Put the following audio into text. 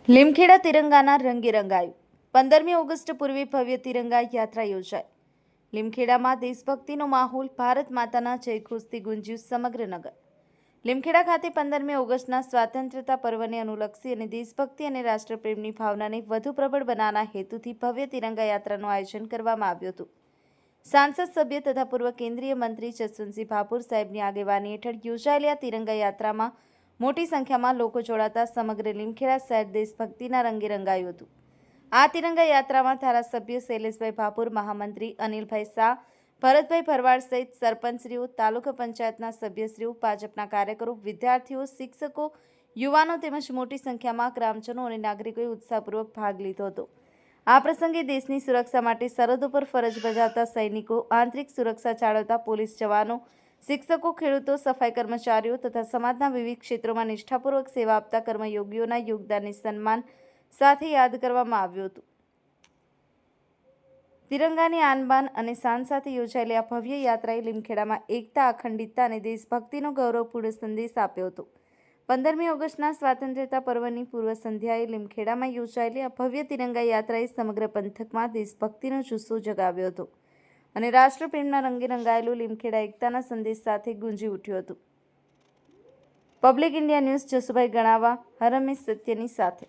લીમખેડા તિરંગાના રંગે રંગાયું. 15મી August પૂર્વે ભવ્ય તિરંગા યાત્રા યોજાઈ. લીમખેડામાં દેશભક્તિનો માહોલ, ભારત માતાના જયઘોષથી ગુંજ્યું સમગ્ર નગર. લીમખેડા ખાતે 15મી ઓગસ્ટના સ્વાતંત્ર્યતા પર્વને અનુલક્ષી અને દેશભક્તિ અને રાષ્ટ્રપ્રેમની ભાવનાને વધુ પ્રબળ બનાવવાના હેતુથી ભવ્ય તિરંગા યાત્રાનું આયોજન કરવામાં આવ્યું હતું. સાંસદ સભ્ય તથા પૂર્વ કેન્દ્રીય મંત્રી જસવંતસિંહ ભાભોર સાહેબની આગેવાની હેઠળ યોજાયેલી આ તિરંગા યાત્રામાં મોટી સંખ્યામાં લોકો જોડાતા સમગ્ર લીમખેડા શહેર દેશભક્તિના રંગે રંગાયું હતું. આ તિરંગા યાત્રામાં ધારાસભ્ય શૈલેષભાઈ ભાભોર, મહામંત્રી અનિલભાઈ શાહ, ભરતભાઈ ભરવાડ સહિત સરપંચશ્રીઓ, તાલુકા પંચાયતના સભ્યશ્રીઓ, ભાજપના કાર્યકરો, વિદ્યાર્થીઓ, શિક્ષકો, યુવાનો તેમજ મોટી સંખ્યામાં ગ્રામજનો અને નાગરિકોએ ઉત્સાહપૂર્વક ભાગ લીધો હતો. આ પ્રસંગે દેશની સુરક્ષા માટે સરહદો પર ફરજ બજાવતા સૈનિકો, આંતરિક સુરક્ષા જાળવતા પોલીસ જવાનો, શિક્ષકો, ખેડૂતો, સફાઈ કર્મચારીઓ તથા સમાજના વિવિધ ક્ષેત્રોમાં નિષ્ઠાપૂર્વક સેવા આપતા કર્મયોગીઓના યોગદાનને સન્માન સાથે યાદ કરવામાં આવ્યું હતું. તિરંગાની આનબાન અને શાન સાથે યોજાયેલી આ ભવ્ય યાત્રાએ લીમખેડામાં એકતા, અખંડિતતા અને દેશભક્તિનો ગૌરવપૂર્ણ સંદેશ આપ્યો હતો. 15મી ઓગસ્ટના સ્વાતંત્ર્યતા પર્વની પૂર્વ સંધ્યાએ લીમખેડામાં યોજાયેલી આ ભવ્ય તિરંગા યાત્રાએ સમગ્ર પંથકમાં દેશભક્તિનો જુસ્સો જગાવ્યો હતો અને રાષ્ટ્રપ્રેમના રંગે રંગાયેલું લીમખેડા એકતાના સંદેશ સાથે ગુંજી ઉઠ્યું હતું. Public India news Jasubhai ગણાવા, Harmesh સત્યની સાથે.